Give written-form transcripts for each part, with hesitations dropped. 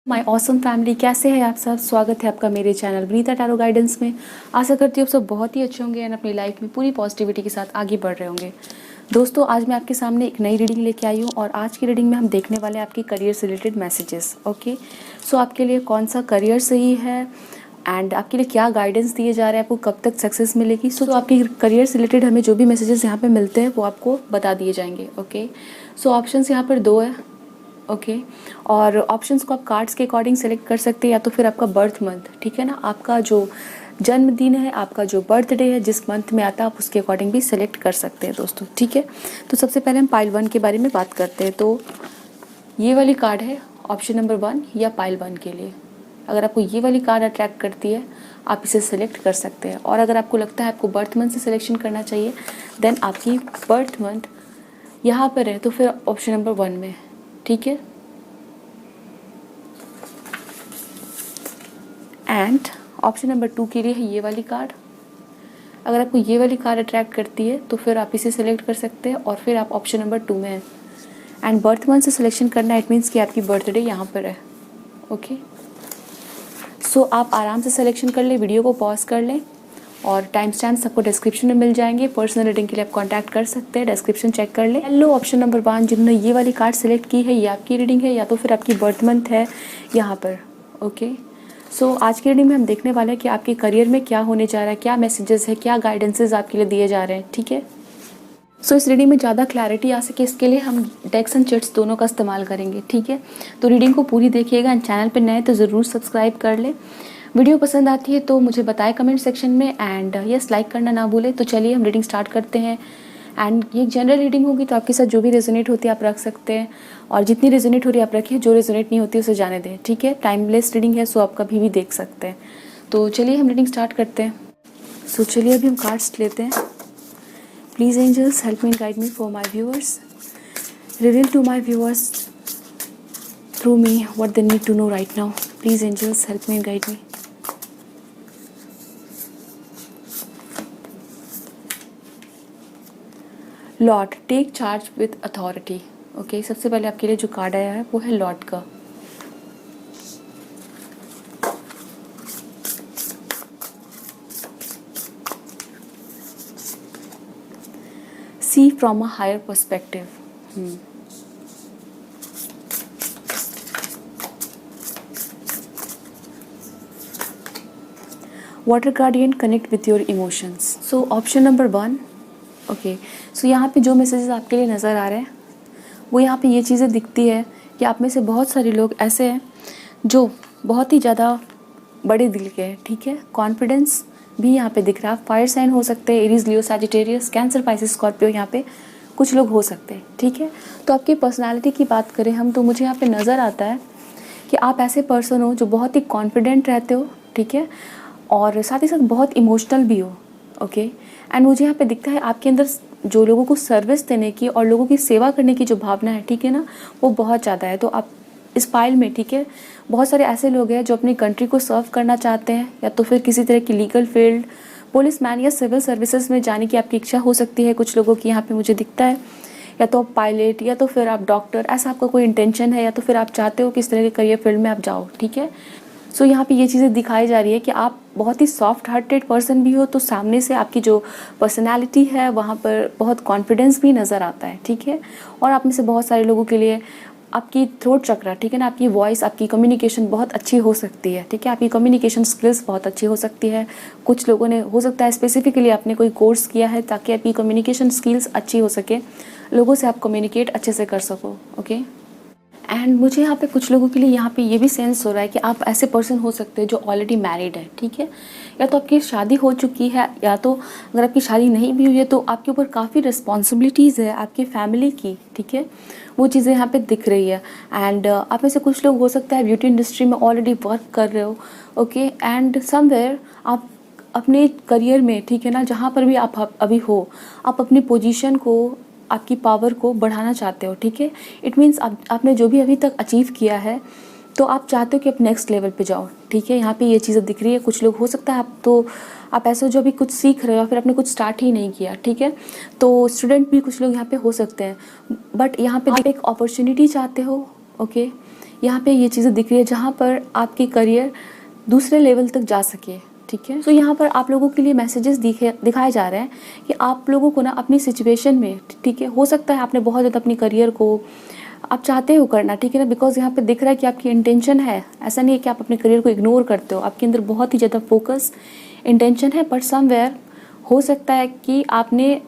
My awesome family, कैसे हैं आप सब। स्वागत है आपका मेरे चैनल विनीता टैरो गाइडेंस में। आशा करती हूँ आप सब बहुत ही अच्छे होंगे एंड अपनी लाइफ में पूरी पॉजिटिविटी के साथ आगे बढ़ रहे होंगे। दोस्तों, आज मैं आपके सामने एक नई रीडिंग लेके आई हूँ और आज की रीडिंग में हम देखने वाले हैं आपकी करियर से रिलेटेड मैसेजेस। ओके, सो आपके लिए कौन सा करियर सही है एंड आपके लिए क्या गाइडेंस दिए जा रहे हैं, आपको कब तक सक्सेस मिलेगी। सो आपकी करियर से रिलेटेड हमें जो भी मैसेजेस यहाँ पे मिलते हैं वो आपको बता दिए जाएंगे। ओके, सो ऑप्शंस यहाँ पर दो है। ओके, और ऑप्शंस को आप कार्ड्स के अकॉर्डिंग सेलेक्ट कर सकते हैं या तो फिर आपका बर्थ मंथ, ठीक है ना, आपका जो जन्मदिन है, आपका जो बर्थडे है, जिस मंथ में आता है आप उसके अकॉर्डिंग भी सेलेक्ट कर सकते हैं दोस्तों, ठीक है। तो सबसे पहले हम पाइल 1 के बारे में बात करते हैं। तो ये वाली कार्ड है ऑप्शन नंबर 1 या पाइल 1 के लिए। अगर आपको ये वाली कार्ड अट्रैक्ट करती है आप इसे सेलेक्ट कर सकते हैं, और अगर आपको लगता है आपको बर्थ मंथ से सिलेक्शन करना चाहिए देन आपकी बर्थ मंथ यहाँ पर है तो फिर ऑप्शन नंबर 1 में, ठीक है। एंड ऑप्शन नंबर 2 के लिए है ये वाली कार्ड। अगर आपको ये वाली कार्ड अट्रैक्ट करती है तो फिर आप इसे सेलेक्ट कर सकते हैं और फिर आप ऑप्शन नंबर 2 में हैं। एंड बर्थ मंथ से सिलेक्शन करना इट मीन्स कि आपकी बर्थडे यहाँ पर है। ओके, सो आप आराम से सिलेक्शन कर लें, वीडियो को पॉज कर लें और टाइम स्टैम्प सबको डिस्क्रिप्शन में मिल जाएंगे। पर्सनल रीडिंग के लिए आप कांटेक्ट कर सकते हैं, डिस्क्रिप्शन चेक कर लें। हेलो, ऑप्शन नंबर 1 जिन्होंने ये वाली कार्ड सेलेक्ट की है, ये आपकी रीडिंग है या तो फिर आपकी बर्थ मंथ है यहाँ पर। ओके, सो आज की रीडिंग में हम देखने वाले हैं कि आपके करियर में क्या होने जा रहा है, क्या मैसेजेस है, क्या गाइडेंसेस आपके लिए दिए जा रहे हैं, ठीक है। सो इस रीडिंग में ज़्यादा क्लैरिटी आ सके इसके लिए हम डेक्स एंड चिट्स दोनों का इस्तेमाल करेंगे, ठीक है। तो रीडिंग को पूरी देखिएगा एंड चैनल पर नए तो ज़रूर सब्सक्राइब कर लें। वीडियो पसंद आती है तो मुझे बताएं कमेंट सेक्शन में एंड यस लाइक करना ना भूलें। तो चलिए हम रीडिंग स्टार्ट करते हैं। एंड ये जनरल रीडिंग होगी तो आपके साथ जो भी रेजोनेट होती है आप रख सकते हैं, और जितनी रेजोनेट हो रही है आप रखिए, जो रेजोनेट नहीं होती उसे जाने दें, ठीक है। टाइमलेस रीडिंग है सो आप कभी भी देख सकते हैं। तो चलिए हम रीडिंग स्टार्ट करते हैं। सो चलिए अभी हम कार्ड्स लेते हैं। Please angels help me guide me for my viewers, reveal to my viewers through me what they need to know right now. Please angels help me guide me. Lord take charge with authority. Okay, सबसे पहले आपके लिए जो card आया है वो है Lord का। See from a higher perspective. Water guardian connect with your emotions. So option number 1। Okay, so यहाँ पे जो मैसेजेस आपके लिए नज़र आ रहे हैं वो यहाँ पे ये चीज़ें दिखती है कि आप में से बहुत सारे लोग ऐसे हैं जो बहुत ही ज़्यादा बड़े दिल के हैं, ठीक है। कॉन्फिडेंस भी यहाँ पे दिख रहा है। फायर साइन हो सकते हैं, Aries, Leo, Sagittarius, cancer, Pisces, Scorpio, यहाँ पे कुछ लोग हो सकते हैं, ठीक है। तो आपकी पर्सनैलिटी की बात करें हम तो मुझे यहाँ पे नज़र आता है कि आप ऐसे पर्सन हो जो बहुत ही कॉन्फिडेंट रहते हो, ठीक है, और साथ ही साथ बहुत इमोशनल भी हो। ओके, एंड मुझे यहाँ पे दिखता है आपके अंदर जो लोगों को सर्विस देने की और लोगों की सेवा करने की जो भावना है, ठीक है ना, वो बहुत ज़्यादा है। तो आप इस फाइल में, ठीक है, बहुत सारे ऐसे लोग हैं जो अपनी कंट्री को सर्व करना चाहते हैं, या तो फिर किसी तरह की लीगल फील्ड, पुलिसमैन या सिविल सर्विसेज में जाने की आपकी इच्छा हो सकती है कुछ लोगों की, यहाँ पे मुझे दिखता है। या तो आप पायलट या तो फिर आप डॉक्टर, ऐसा आपका कोई इंटेंशन है, या तो फिर आप चाहते हो कि इस तरह के करियर फील्ड में आप जाओ, ठीक है। सो यहाँ पे ये चीज़ें दिखाई जा रही है कि आप बहुत ही सॉफ्ट हार्टेड पर्सन भी हो, तो सामने से आपकी जो पर्सनालिटी है वहाँ पर बहुत कॉन्फिडेंस भी नज़र आता है, ठीक है। और आप में से बहुत सारे लोगों के लिए आपकी थ्रोट चक्रा, ठीक है ना, आपकी वॉइस, आपकी कम्युनिकेशन बहुत अच्छी हो सकती है, ठीक है। आपकी कम्युनिकेशन स्किल्स बहुत अच्छी हो सकती है। कुछ लोगों ने, हो सकता है स्पेसिफिकली आपने कोई कोर्स किया है ताकि आपकी कम्युनिकेशन स्किल्स अच्छी हो सके, लोगों से आप कम्युनिकेट अच्छे से कर सको। ओके, एंड मुझे यहाँ पे कुछ लोगों के लिए यहाँ पे ये भी सेंस हो रहा है कि आप ऐसे पर्सन हो सकते हैं जो ऑलरेडी मैरिड है, ठीक है। या तो आपकी शादी हो चुकी है, या तो अगर आपकी शादी नहीं भी हुई है तो आपके ऊपर काफ़ी रिस्पॉन्सिबिलिटीज़ है आपकी फैमिली की, ठीक है, वो चीज़ें यहाँ पे दिख रही है। एंड आप में से कुछ लोग हो सकता है ब्यूटी इंडस्ट्री में ऑलरेडी वर्क कर रहे हो। ओके, एंड समवेयर आप अपने करियर में, ठीक है ना, जहाँ पर भी आप अभी हो, आप अपनी पोजीशन को, आपकी पावर को बढ़ाना चाहते हो, ठीक है। इट मीन्स आपने जो भी अभी तक अचीव किया है तो आप चाहते हो कि आप नेक्स्ट लेवल पे जाओ, ठीक है। यहाँ पे ये चीज़ें दिख रही है। कुछ लोग हो सकता है आप ऐसे जो अभी कुछ सीख रहे हो या फिर आपने कुछ स्टार्ट ही नहीं किया, ठीक है। तो स्टूडेंट भी कुछ लोग यहाँ पे हो सकते हैं, बट यहाँ पे आप एक अपॉर्चुनिटी चाहते हो। ओके, यहाँ पे ये चीज़ें दिख रही है जहाँ पर आपकी करियर दूसरे लेवल तक जा सके, ठीक है। तो यहाँ पर आप लोगों के लिए मैसेजेस दिखाए जा रहे हैं कि आप लोगों को ना अपनी सिचुएशन में, ठीक है, हो सकता है आपने बहुत ज़्यादा अपनी करियर को आप चाहते हो करना, ठीक है ना, बिकॉज यहाँ पे दिख रहा है कि आपकी इंटेंशन है, ऐसा नहीं है कि आप अपने करियर को इग्नोर करते हो, आपके अंदर बहुत ही ज़्यादा फोकस इंटेंशन है। बट समवेयर हो सकता है कि आपने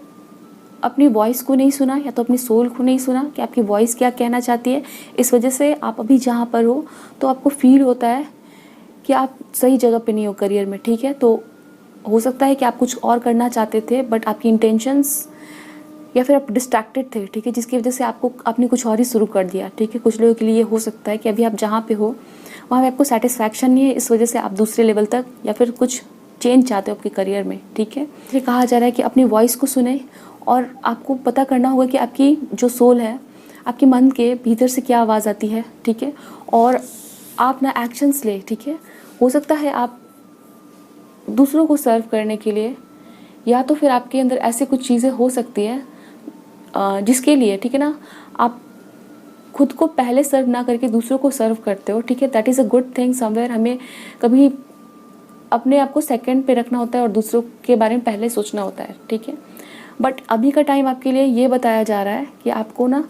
अपनी वॉइस को नहीं सुना या तो अपनी सोल को नहीं सुना कि आपकी वॉइस क्या कहना चाहती है। इस वजह से आप अभी जहाँ पर हो तो आपको फील होता है कि आप सही जगह पे नहीं हो करियर में, ठीक है। तो हो सकता है कि आप कुछ और करना चाहते थे बट आपकी इंटेंशंस या फिर आप डिस्ट्रैक्टेड थे, ठीक है, जिसकी वजह से आपने कुछ और ही शुरू कर दिया, ठीक है। कुछ लोगों के लिए ये हो सकता है कि अभी आप जहाँ पे हो वहाँ पे आपको सेटिस्फैक्शन नहीं है, इस वजह से आप दूसरे लेवल तक या फिर कुछ चेंज चाहते हो आपके करियर में, ठीक है। ये कहा जा रहा है कि अपनी वॉइस को सुने और आपको पता करना होगा कि आपकी जो सोल है, आपके मन के भीतर से क्या आवाज़ आती है, ठीक है, और आप ना एक्शंस ले, ठीक है। हो सकता है आप दूसरों को सर्व करने के लिए या तो फिर आपके अंदर ऐसे कुछ चीज़ें हो सकती है जिसके लिए, ठीक है ना, आप खुद को पहले सर्व ना करके दूसरों को सर्व करते हो, ठीक है। That is a good thing somewhere. हमें कभी अपने आप को सेकंड पे रखना होता है और दूसरों के बारे में पहले सोचना होता है, ठीक है। बट अभी का टाइम आपके लिए ये बताया जा रहा है कि आपको ना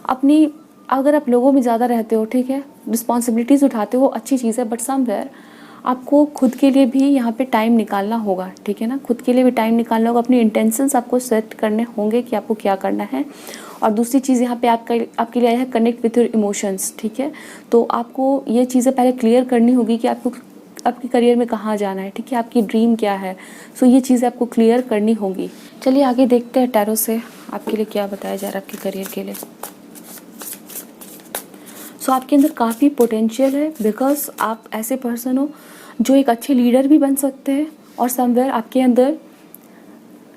अपनी, अगर आप लोगों में ज़्यादा रहते हो, ठीक है, रिस्पॉन्सिबिलिटीज़ उठाते हो, अच्छी चीज़ है, बट समवेयर आपको खुद के लिए भी यहाँ पे टाइम निकालना होगा, ठीक है ना। खुद के लिए भी टाइम निकालना होगा, अपनी इंटेंशंस आपको सेट करने होंगे कि आपको क्या करना है। और दूसरी चीज़ यहाँ पे आपके लिए आया है कनेक्ट विथ योर इमोशंस, ठीक है। तो आपको ये चीज़ें पहले क्लियर करनी होगी कि आपको आपके करियर में कहाँ जाना है, ठीक है, आपकी ड्रीम क्या है। सो ये चीज़ें आपको क्लियर करनी होगी। चलिए आगे देखते हैं टैरो से आपके लिए क्या बताया जा रहा है आपके करियर के लिए। सो आपके अंदर काफ़ी पोटेंशियल है बिकॉज आप ऐसे पर्सन हो जो एक अच्छे लीडर भी बन सकते हैं और समवेयर आपके अंदर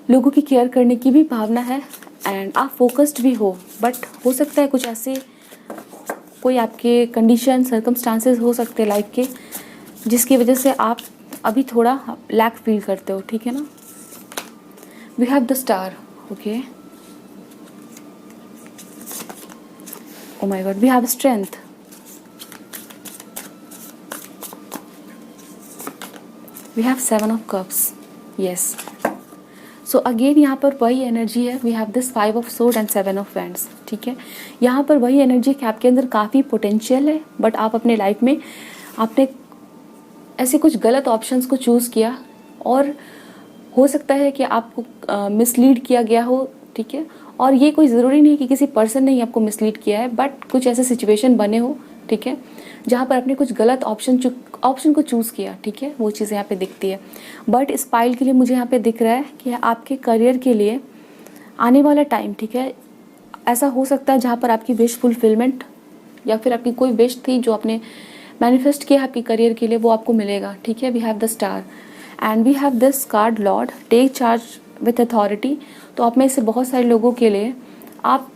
लोगों की केयर करने की भी भावना है एंड आप फोकस्ड भी हो। बट हो सकता है कुछ ऐसे कोई आपके कंडीशन सर्कमस्टांसेस हो सकते हैं लाइफ के जिसकी वजह से आप अभी थोड़ा लैक फील करते हो, ठीक है ना। We have the star, okay, oh my god, we have strength, we have 7 of cups, yes. So again यहाँ पर वही एनर्जी है, we have this 5 of sword and 7 of wands, ठीक है। यहाँ पर वही एनर्जी कि आपके अंदर काफ़ी पोटेंशियल है बट आप अपने लाइफ में आपने ऐसे कुछ गलत ऑप्शंस को चूज़ किया और हो सकता है कि आपको मिसलीड किया गया हो, ठीक है। और ये कोई ज़रूरी नहीं कि किसी पर्सन ने ही आपको मिसलीड किया है, बट कुछ ऐसे सिचुएशन बने हो, ठीक है, जहाँ पर आपने कुछ गलत ऑप्शन को चूज़ किया, ठीक है। वो चीज़ यहाँ पे दिखती है। बट इस पाइल के लिए मुझे यहाँ पे दिख रहा है कि आपके करियर के लिए आने वाला टाइम, ठीक है, ऐसा हो सकता है जहाँ पर आपकी विश फुलफिलमेंट या फिर आपकी कोई विश थी जो आपने मैनिफेस्ट किया आपके करियर के लिए वो आपको मिलेगा, ठीक है। We have the star and we have this card lord, take charge with authority. तो आप में से बहुत सारे लोगों के लिए आप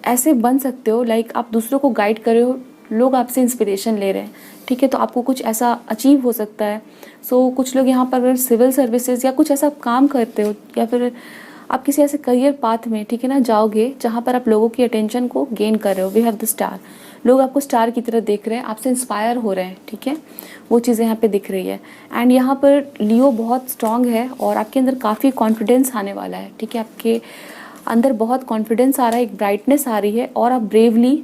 ऐसे बन सकते हो लाइक आप दूसरों को गाइड कर रहे हो, लोग आपसे इंस्पिरेशन ले रहे हैं, ठीक है। तो आपको कुछ ऐसा अचीव हो सकता है। सो कुछ लोग यहाँ पर अगर सिविल सर्विसेज या कुछ ऐसा काम करते हो या फिर आप किसी ऐसे करियर पाथ में, ठीक है ना, जाओगे जहाँ पर आप लोगों की अटेंशन को गेन कर रहे हो। वी हैव द स्टार, लोग आपको स्टार की तरह देख रहे हैं, आपसे इंस्पायर हो रहे हैं, ठीक है। वो चीज़ें यहाँ पे दिख रही है एंड यहाँ पर लियो बहुत स्ट्रांग है और आपके अंदर काफ़ी कॉन्फिडेंस आने वाला है, ठीक है। आपके अंदर बहुत कॉन्फिडेंस आ रहा है, एक ब्राइटनेस आ रही है और आप ब्रेवली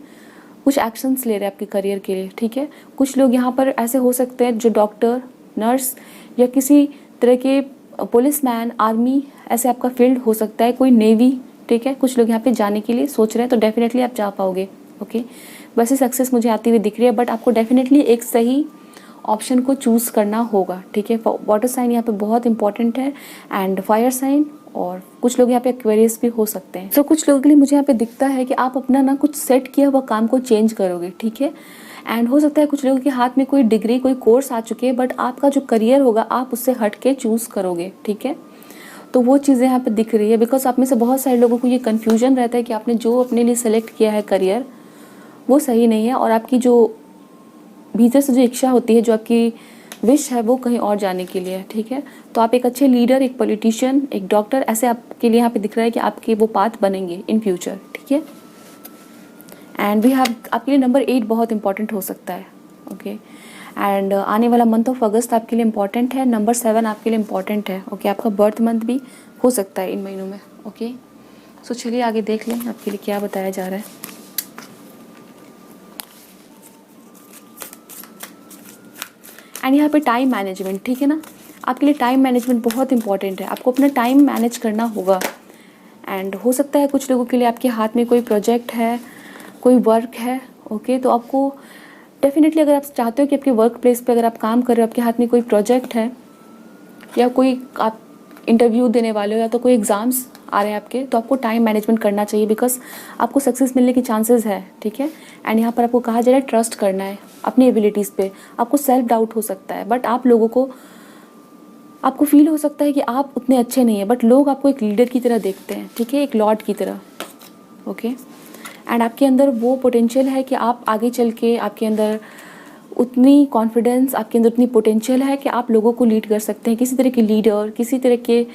कुछ एक्शंस ले रहे हैं आपके करियर के लिए, ठीक है। कुछ लोग यहाँ पर ऐसे हो सकते हैं जो डॉक्टर, नर्स या किसी तरह के पुलिसमैन, आर्मी, ऐसे आपका फील्ड हो सकता है, कोई नेवी, ठीक है। कुछ लोग यहाँ पे जाने के लिए सोच रहे हैं तो डेफिनेटली आप जा पाओगे, ओके। वैसे सक्सेस मुझे आती हुई दिख रही है बट आपको डेफिनेटली एक सही ऑप्शन को चूज़ करना होगा, ठीक है। वाटर साइन यहाँ पे बहुत इंपॉर्टेंट है एंड फायर साइन, और कुछ लोग यहाँ पे एक्वेरियस भी हो सकते हैं। तो कुछ लोगों के लिए मुझे यहाँ पे दिखता है कि आप अपना ना कुछ सेट किया हुआ काम को चेंज करोगे, ठीक है। एंड हो सकता है कुछ लोगों के हाथ में कोई डिग्री, कोई कोर्स आ चुके हैं बट आपका जो करियर होगा आप उससे हट के चूज़ करोगे, ठीक है। तो वो चीज़ें यहाँ पे दिख रही है बिकॉज आप में से बहुत सारे लोगों को ये कन्फ्यूजन रहता है कि आपने जो अपने लिए सेलेक्ट किया है करियर वो सही नहीं है और आपकी जो भीतर से जो इच्छा होती है, जो आपकी विश है वो कहीं और जाने के लिए, ठीक है। तो आप एक अच्छे लीडर, एक पॉलिटिशियन, एक डॉक्टर, ऐसे आपके लिए यहाँ पे दिख रहा है कि आपके वो पाथ बनेंगे इन फ्यूचर, ठीक है। एंड वी हैव आपके लिए नंबर 8 बहुत इंपॉर्टेंट हो सकता है, ओके। एंड आने वाला मंथ ऑफ अगस्त आपके लिए इंपॉर्टेंट है, नंबर 7 आपके लिए इंपॉर्टेंट है, ओके। आपका बर्थ मंथ भी हो सकता है इन महीनों में, ओके। सो चलिए आगे देख लें आपके लिए क्या बताया जा रहा है। एंड यहाँ पे टाइम मैनेजमेंट, ठीक है ना, आपके लिए टाइम मैनेजमेंट बहुत इंपॉर्टेंट है, आपको अपना टाइम मैनेज करना होगा। एंड हो सकता है कुछ लोगों के लिए आपके हाथ में कोई प्रोजेक्ट है, कोई वर्क है, ओके। तो आपको डेफिनेटली अगर आप चाहते हो कि आपके वर्क प्लेस पे अगर आप काम कर रहे हो, आपके हाथ में कोई प्रोजेक्ट है या कोई आप इंटरव्यू देने वाले हो या तो कोई एग्ज़ाम्स आ रहे हैं आपके, तो आपको टाइम मैनेजमेंट करना चाहिए, बिकॉज आपको सक्सेस मिलने की चांसेस है, ठीक है। एंड यहाँ पर आपको कहा जा रहा है ट्रस्ट करना है अपनी एबिलिटीज़ पे। आपको सेल्फ डाउट हो सकता है, बट आप लोगों को आपको फील हो सकता है कि आप उतने अच्छे नहीं हैं, बट लोग आपको एक लीडर की तरह देखते हैं, ठीक है, एक लॉर्ड की तरह, ओके। एंड आपके अंदर वो पोटेंशियल है कि आप आगे चल के आपके अंदर उतनी कॉन्फिडेंस, आपके अंदर उतनी पोटेंशियल है कि आप लोगों को लीड कर सकते हैं, किसी तरह के लीडर, किसी तरह के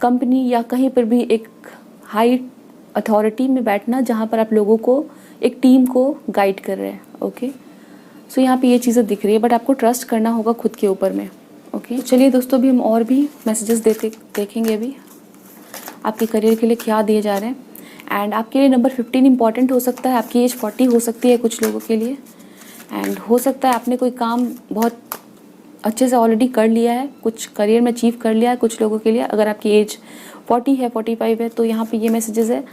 कंपनी या कहीं पर भी एक हाई अथॉरिटी में बैठना जहाँ पर आप लोगों को एक टीम को गाइड कर रहे हैं, ओके। सो यहाँ पे ये चीज़ें दिख रही है, बट आपको ट्रस्ट करना होगा खुद के ऊपर में, ओके। चलिए दोस्तों, अभी हम और भी मैसेजेस देखेंगे अभी आपके करियर के लिए क्या दिए जा रहे हैं। एंड आपके लिए नंबर 15 इंपॉर्टेंट हो सकता है, आपकी एज 40 हो सकती है कुछ लोगों के लिए। एंड हो सकता है आपने कोई काम बहुत अच्छे से ऑलरेडी कर लिया है, कुछ करियर में अचीव कर लिया है कुछ लोगों के लिए। अगर आपकी एज 40 है, 45 है, तो यहाँ पे ये मैसेजेस है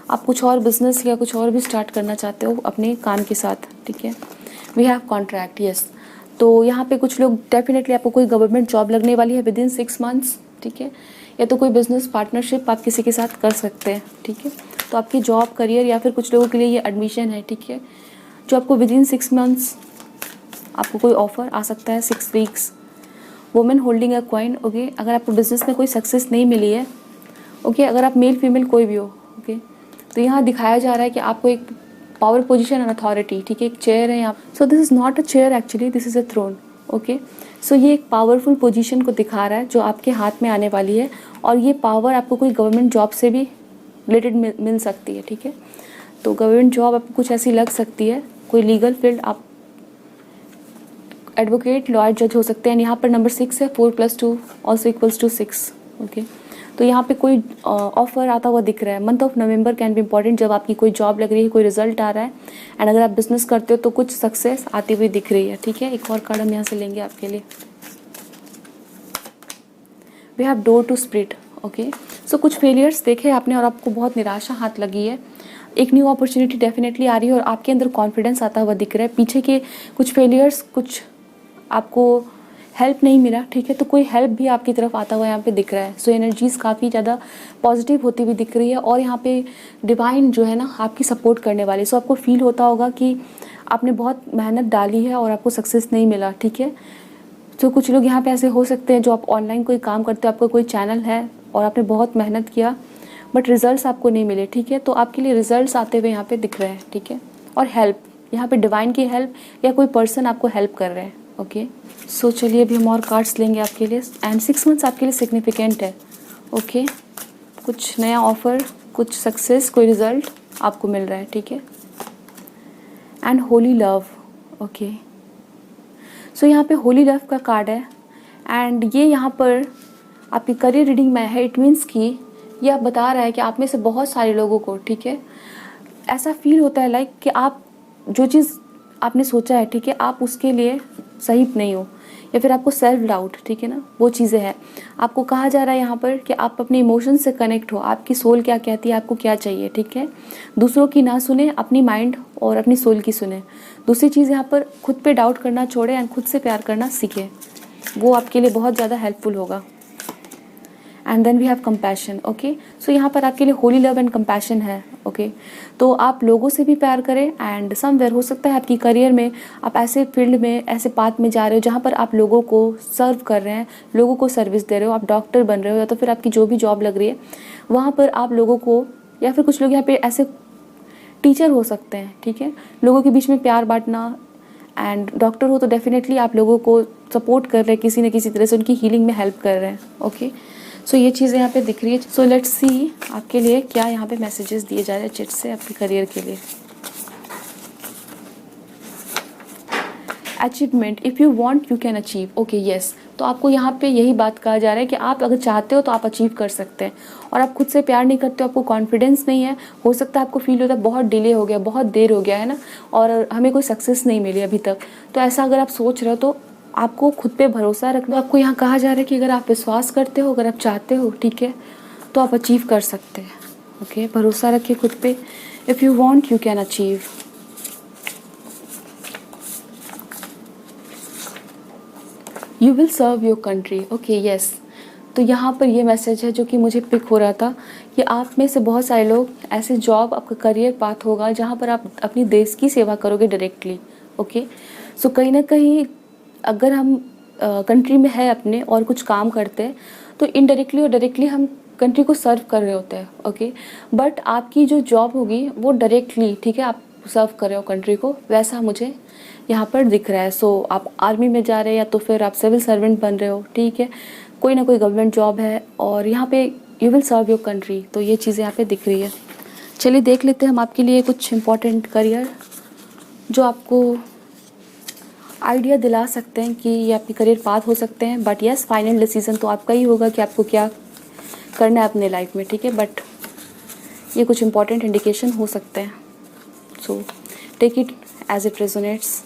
आप कुछ और बिजनेस या कुछ और भी स्टार्ट करना चाहते हो अपने काम के साथ, ठीक है। We have contract, yes. तो यहाँ पे कुछ लोग डेफिनेटली आपको कोई गवर्नमेंट जॉब लगने वाली है विदिन 6 मंथ्स, ठीक है। या तो कोई बिजनेस पार्टनरशिप आप किसी के साथ कर सकते हैं, ठीक है। तो आपकी जॉब, करियर या फिर कुछ लोगों के लिए ये एडमिशन है, ठीक है, जो आपको विदिन 6 मंथ्स आपको कोई ऑफर आ सकता है, 6 weeks. Women holding a coin, okay. अगर आपको बिजनेस में कोई सक्सेस नहीं मिली है, ओके, अगर आप मेल फीमेल कोई भी हो, ओके, तो यहाँ दिखाया जा रहा है कि आपको एक पावर पोजीशन एंड अथॉरिटी, ठीक है, एक चेयर है यहाँ। So this is not a chair actually, this is a throne, okay. So ये एक पावरफुल पोजीशन को दिखा रहा है जो आपके हाथ में आने वाली है, और ये पावर आपको कोई गवर्नमेंट जॉब से भी रिलेटेड मिल सकती है, ठीक है। तो गवर्नमेंट जॉब आपको कुछ ऐसी लग सकती है, कोई लीगल फील्ड, आप एडवोकेट, लॉयर, जज हो सकते हैं। यहाँ पर नंबर 6 है, 4 + 2 ऑल्सो इक्वल्स टू 6, ओके। तो यहाँ पे कोई ऑफर आता हुआ दिख रहा है। Month of November can be important, जब आपकी कोई जॉब लग रही है, कोई रिजल्ट आ रहा है। एंड अगर आप बिजनेस करते हो तो कुछ सक्सेस आती हुई दिख रही है, ठीक है। एक और कार्ड हम यहाँ से लेंगे आपके लिए। We have door to spirit, okay. So कुछ फेलियर्स देखे आपने और आपको बहुत निराशा हाथ लगी है। एक न्यू अपॉर्चुनिटी डेफिनेटली आ रही है और आपके अंदर कॉन्फिडेंस आता हुआ दिख रहा है। पीछे के कुछ फेलियर्स, कुछ आपको हेल्प नहीं मिला, ठीक है, तो कोई हेल्प भी आपकी तरफ आता हुआ यहाँ पे दिख रहा है। सो एनर्जीज़ काफ़ी ज़्यादा पॉजिटिव होती हुई दिख रही है, और यहाँ पे डिवाइन जो है ना आपकी सपोर्ट करने वाली। सो आपको फील होता होगा कि आपने बहुत मेहनत डाली है और आपको सक्सेस नहीं मिला, ठीक है। तो कुछ लोग यहाँ पे ऐसे हो सकते हैं जो आप ऑनलाइन कोई काम करते हो, आपका कोई चैनल है और आपने बहुत मेहनत किया बट रिजल्ट्स आपको नहीं मिले, ठीक है। तो आपके लिए रिजल्ट्स आते हुए यहाँ पे दिख रहे हैं, ठीक है। और हेल्प, यहाँ पे डिवाइन की हेल्प या कोई पर्सन आपको हेल्प कर रहे हैं, ओके। सो चलिए अभी हम और कार्ड्स लेंगे आपके लिए। एंड 6 मंथ्स आपके लिए सिग्निफिकेंट है, ओके। कुछ नया ऑफर, कुछ सक्सेस, कोई रिजल्ट आपको मिल रहा है, ठीक है। And holy love, okay. So यहाँ पे होली लव का कार्ड है, एंड ये यहाँ पर आपकी करियर रीडिंग में है। इट मीन्स कि ये आप बता रहा है कि आप में से बहुत सारे लोगों को, ठीक है, ऐसा फील होता है लाइक कि आप जो चीज़ आपने सोचा है, ठीक है, आप उसके लिए सही नहीं हो, या फिर आपको सेल्फ डाउट, ठीक है ना, वो चीज़ें हैं। आपको कहा जा रहा है यहाँ पर कि आप अपने इमोशन से कनेक्ट हो, आपकी सोल क्या कहती है, आपको क्या चाहिए, ठीक है। दूसरों की ना सुने, अपनी माइंड और अपनी सोल की सुने। दूसरी चीज़ यहाँ पर खुद पे डाउट करना छोड़े एंड खुद से प्यार करना सीखें, वो आपके लिए बहुत ज़्यादा हेल्पफुल होगा। And then we have compassion, okay. So यहाँ पर आपके लिए होली लव एंड कंपैशन है, ओके। तो आप लोगों से भी प्यार करें, एंड समवेयर हो सकता है आपकी करियर में आप ऐसे फील्ड में, ऐसे पाथ में जा रहे हो जहाँ पर आप लोगों को सर्व कर रहे हैं, लोगों को सर्विस दे रहे हो, आप डॉक्टर बन रहे हो, या तो फिर आपकी जो भी जॉब लग रही है वहाँ पर आप लोगों को, या फिर कुछ लोग यहाँ पे ऐसे टीचर हो सकते हैं, ठीक है, लोगों के बीच में प्यार बांटना। एंड डॉक्टर हो तो डेफिनेटली आप लोगों को सपोर्ट कर रहे हैं, किसी न किसी तरह से उनकी हीलिंग में हेल्प कर रहे हैं, ओके। सो ये चीज़ें यहाँ पे दिख रही है। सो लेट्स सी आपके लिए क्या यहाँ पे मैसेजेस दिए जा रहे हैं चिट से आपके करियर के लिए। Achievement, if you want you can achieve. Okay yes, तो आपको यहाँ पे यही बात कहा जा रहा है कि आप अगर चाहते हो तो आप अचीव कर सकते हैं। और आप खुद से प्यार नहीं करते हो, आपको कॉन्फिडेंस नहीं है, हो सकता है आपको फील होता है बहुत डिले हो गया, बहुत देर हो गया है ना, और हमें कोई सक्सेस नहीं मिली अभी तक। तो ऐसा अगर आप सोच रहे हो तो आपको खुद पे भरोसा रखना। आपको यहाँ कहा जा रहा है कि अगर आप विश्वास करते हो, अगर आप चाहते हो, ठीक है, तो आप अचीव कर सकते हैं। ओके, भरोसा रखिए खुद पे। If you want you can achieve. You will serve your country. Okay yes, तो यहाँ पर ये मैसेज है जो कि मुझे पिक हो रहा था कि आप में से बहुत सारे लोग ऐसे जॉब, आपका करियर पाथ होगा जहाँ पर आप अपनी देश की सेवा करोगे डायरेक्टली। ओके, सो कहीं ना कहीं अगर हम कंट्री में है अपने और कुछ काम करते हैं तो इनडायरेक्टली और डायरेक्टली हम कंट्री को सर्व कर रहे होते हैं। ओके, बट आपकी जो जॉब होगी वो डायरेक्टली, ठीक है, आप सर्व कर रहे हो कंट्री को, वैसा मुझे यहाँ पर दिख रहा है। सो आप आर्मी में जा रहे हैं या तो फिर आप सिविल सर्वेंट बन रहे हो, ठीक है, कोई ना कोई गवर्नमेंट जॉब है और यहाँ पे you will serve your country, तो ये चीज़ें यहाँ पे दिख रही है। चलिए देख लेते हैं हम आपके लिए कुछ इंपॉर्टेंट करियर जो आपको आइडिया दिला सकते हैं कि ये आपके करियर पाथ हो सकते हैं। बट यस, फाइनल डिसीजन तो आपका ही होगा कि आपको क्या करना है अपने लाइफ में, ठीक है, बट ये कुछ इंपॉर्टेंट इंडिकेशन हो सकते हैं। So take it as it resonates.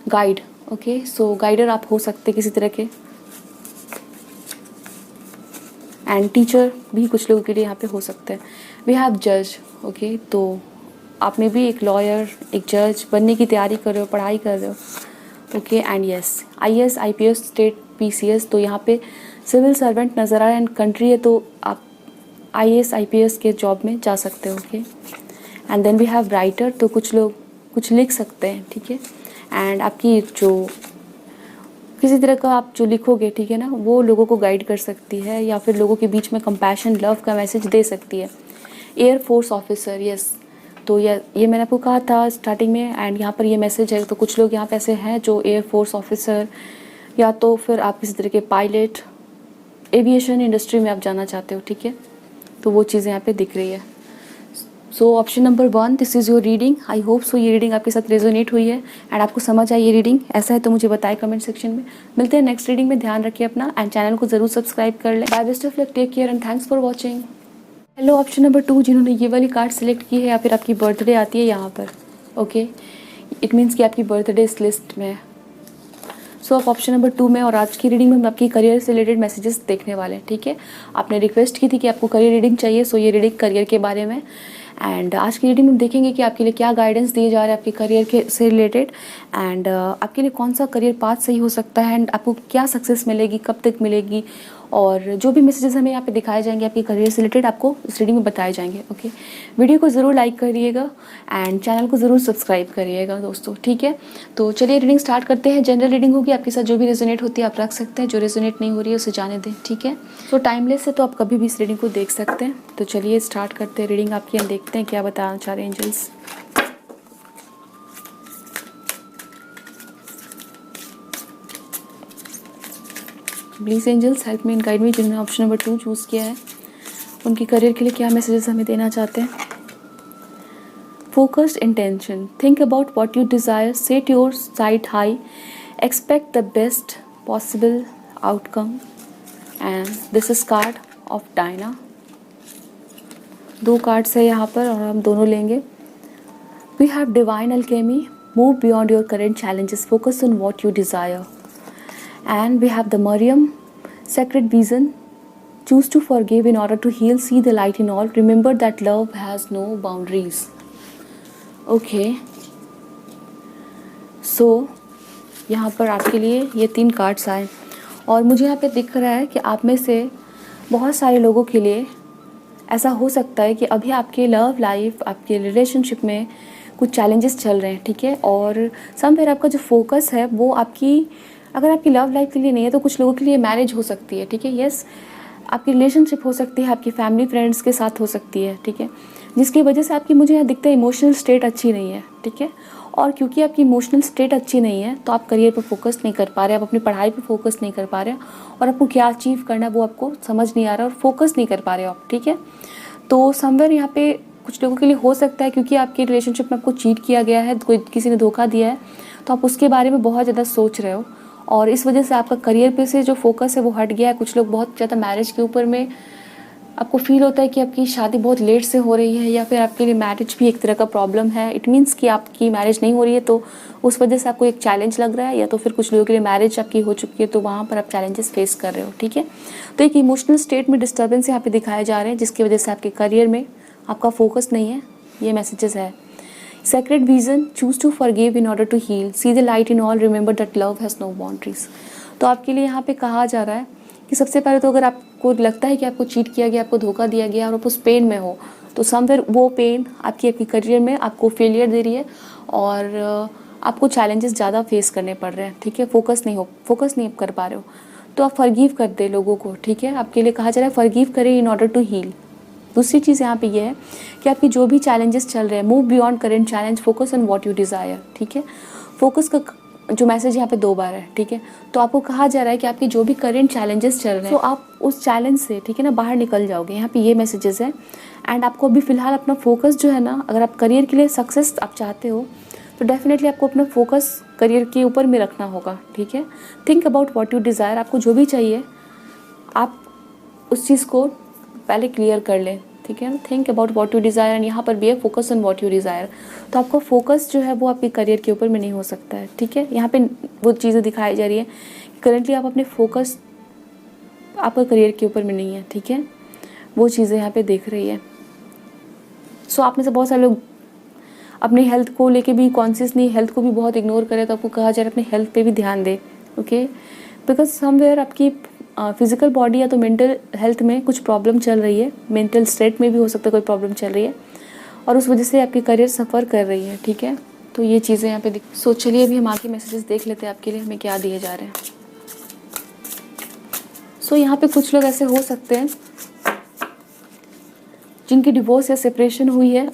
Guide, okay, so guider आप हो सकते किसी तरह के, एंड टीचर भी कुछ लोगों के लिए यहाँ पे हो सकते हैं। वी हैव जज। ओके, तो आप में भी एक लॉयर, एक जज बनने की तैयारी कर रहे हो, पढ़ाई कर रहे हो। Okay, and yes, IAS IPS state PCS, तो यहाँ पे सिविल सर्वेंट नज़र आ रहा है एंड कंट्री है तो आप IAS IPS के जॉब में जा सकते हो। Okay, and then we have writer, तो कुछ लोग कुछ लिख सकते हैं, ठीक है, एंड आपकी जो किसी तरह का आप जो लिखोगे, ठीक है ना, वो लोगों को गाइड कर सकती है या फिर लोगों के बीच में कंपैशन, लव का मैसेज दे सकती है। एयर फोर्स ऑफिसर, यस, तो ये मैंने आपको कहा था स्टार्टिंग में, एंड यहाँ पर ये मैसेज है। तो कुछ लोग यहाँ पे ऐसे हैं जो एयर फोर्स ऑफिसर या तो फिर आप किसी तरह के पायलट, एविएशन इंडस्ट्री में आप जाना चाहते हो, ठीक है, तो वो चीज़ें यहाँ पे दिख रही है। सो option number 1, this is your reading. I hope so ये रीडिंग आपके साथ रेजोनेट हुई है एंड आपको समझ आई ये रीडिंग। ऐसा है तो मुझे बताएं कमेंट सेक्शन में। मिलते हैं नेक्स्ट रीडिंग में, ध्यान रखिए अपना एंड चैनल को जरूर सब्सक्राइब कर लें। Bye, best of luck, take care and thanks for watching. Hello, option number 2 जिन्होंने ये वाली कार्ड सेलेक्ट की है या फिर आपकी बर्थडे आती है यहाँ पर, ओके, इट मीन्स कि आपकी बर्थडे इस लिस्ट में है। सो आप ऑप्शन नंबर 2 में, और आज की रीडिंग में हम आपकी करियर से रिलेटेड मैसेजेस देखने वाले हैं, ठीक है। आपने रिक्वेस्ट की थी कि आपको करियर रीडिंग चाहिए, सो ये रीडिंग करियर के बारे में, एंड आज की रीडिंग में हम देखेंगे कि आपके लिए क्या गाइडेंस दिए जा रहे हैं आपके करियर के से रिलेटेड, एंड आपके लिए कौन सा करियर पाथ सही हो सकता है, एंड आपको क्या सक्सेस मिलेगी, कब तक मिलेगी, और जो भी मैसेजेस हमें यहाँ पे दिखाए जाएंगे आपके करियर से रिलेटेड आपको इस रीडिंग में बताए जाएंगे। ओके, वीडियो को ज़रूर लाइक करिएगा एंड चैनल को ज़रूर सब्सक्राइब करिएगा दोस्तों, ठीक है। तो चलिए रीडिंग स्टार्ट करते हैं। जनरल रीडिंग होगी, आपके साथ जो भी रेजोनेट होती है आप रख सकते हैं, जो रेजोनेट नहीं हो रही है उसे जाने दें, ठीक है। तो टाइमलेस है तो आप कभी भी इस रीडिंग को देख सकते हैं। तो चलिए स्टार्ट करते हैं रीडिंग आपकी, हम देखते हैं क्या बताना चाह रहे हैं angels. Please angels help me and guide me, जिन्होंने ऑप्शन नंबर 2 चूज़ किया है उनकी करियर के लिए क्या मैसेजेस हमें देना चाहते हैं। Focused intention, think about what you desire, set your sight high, expect the best possible outcome, and this is card of Diana. 2 cards है यहाँ पर और हम दोनों लेंगे। We have divine alchemy, move beyond your current challenges, focus on what you desire, and we have the Mariam, sacred vision, choose to forgive in order to heal, see the light in all, remember that love has no boundaries. Okay, so यहाँ पर आपके लिए ये 3 cards आए और मुझे यहाँ पे दिख रहा है कि आप में से बहुत सारे लोगों के लिए ऐसा हो सकता है कि अभी आपके लव लाइफ, आपके रिलेशनशिप में कुछ चैलेंजेस चल रहे हैं, ठीक है, और समवेयर आपका जो फोकस है वो आपकी, अगर आपकी लव लाइफ के लिए नहीं है तो कुछ लोगों के लिए मैरिज हो सकती है, ठीक है, यस, आपकी रिलेशनशिप हो सकती है, आपकी फैमिली फ्रेंड्स के साथ हो सकती है, ठीक है, जिसकी वजह से आपकी, मुझे यहाँ दिखता है, इमोशनल स्टेट अच्छी नहीं है, ठीक है, और क्योंकि आपकी इमोशनल स्टेट अच्छी नहीं है तो आप करियर पर फोकस नहीं कर पा रहे, आप अपनी पढ़ाई पर फोकस नहीं कर पा रहे और आपको क्या अचीव करना है वो आपको समझ नहीं आ रहा और फोकस नहीं कर पा रहे हो आप, ठीक है। तो समवेयर यहाँ पे कुछ लोगों के लिए हो सकता है क्योंकि आपके रिलेशनशिप में आपको चीट किया गया है, कोई किसी ने धोखा दिया है, तो आप उसके बारे में बहुत ज़्यादा सोच रहे हो और इस वजह से आपका करियर पे से जो फोकस है वो हट गया है। कुछ लोग बहुत ज़्यादा मैरिज के ऊपर में आपको फील होता है कि आपकी शादी बहुत लेट से हो रही है या फिर आपके लिए मैरिज भी एक तरह का प्रॉब्लम है। इट मीन्स कि आपकी मैरिज नहीं हो रही है तो उस वजह से आपको एक चैलेंज लग रहा है, या तो फिर कुछ लोगों के लिए मैरिज आपकी हो चुकी है तो वहाँ पर आप चैलेंजेस फेस कर रहे हो। ठीक है, तो एक इमोशनल स्टेट में डिस्टर्बेंस यहाँ पे दिखाए जा रहे हैं जिसकी वजह से आपके करियर में आपका फोकस नहीं है। ये मैसेजेस है। Secret vision, choose to forgive in order to heal, see the light in all, remember that love has no boundaries. तो आपके लिए यहाँ पे कहा जा रहा है कि सबसे पहले तो अगर आपको लगता है कि आपको चीट किया गया, आपको धोखा दिया गया और आप उस पेन में हो, तो समवेयर वो पेन आपकी करियर में आपको फेलियर दे रही है और आपको चैलेंजेस ज़्यादा फेस करने पड़ रहे हैं। ठीक है, फोकस नहीं आप कर पा रहे हो, तो आप फॉरगिव कर दे लोगों को। ठीक है, आपके लिए कहा जा रहा है फॉरगिव करें इन ऑर्डर टू हील। दूसरी चीज़ यहाँ पे ये है कि आपकी जो भी चैलेंजेस चल रहे हैं, move beyond current challenge, focus on what you desire. ठीक है, फोकस का जो मैसेज यहाँ पे 2 बार है। ठीक है, तो आपको कहा जा रहा है कि आपके जो भी करेंट चैलेंजेस चल रहे हैं तो आप उस चैलेंज से, ठीक है ना, बाहर निकल जाओगे। यहाँ पे ये मैसेजेस है। एंड आपको अभी फ़िलहाल अपना फोकस जो है ना, अगर आप करियर के लिए सक्सेस आप चाहते हो तो डेफिनेटली आपको अपना फोकस करियर के ऊपर में रखना होगा। ठीक है, think about what you desire. आपको जो भी चाहिए आप उस चीज़ को पहले क्लियर कर लें। ठीक है ना, think about what you desire, and यहाँ पर भी है focus on what you desire. तो आपका फोकस जो है वो आपके करियर के ऊपर में नहीं हो सकता है। ठीक है, यहाँ पे वो चीज़ें दिखाई जा रही है करंटली आप अपने फोकस आपका करियर के ऊपर में नहीं है। ठीक है, वो चीज़ें यहाँ पे देख रही है। सो आप में से बहुत सारे लोग अपनी हेल्थ को लेके भी कॉन्शियस नहीं, हेल्थ को भी बहुत इग्नोर करें, तो आपको कहा जा रहा है अपनी हेल्थ पे भी ध्यान दें। ओके, बिकॉज समवेयर आपकी फिजिकल बॉडी या तो मेंटल हेल्थ में कुछ प्रॉब्लम चल रही है, मेंटल स्टेट में भी हो सकता है कोई प्रॉब्लम चल रही है और उस वजह से आपकी करियर सफ़र कर रही है। ठीक है, तो ये चीज़ें यहाँ पे सो चलिए अभी हम आगे मैसेजेस देख लेते हैं आपके लिए हमें क्या दिए जा रहे हैं। सो यहाँ पे कुछ लोग ऐसे हो सकते हैं जिनकी डिवोर्स या सेपरेशन हुई है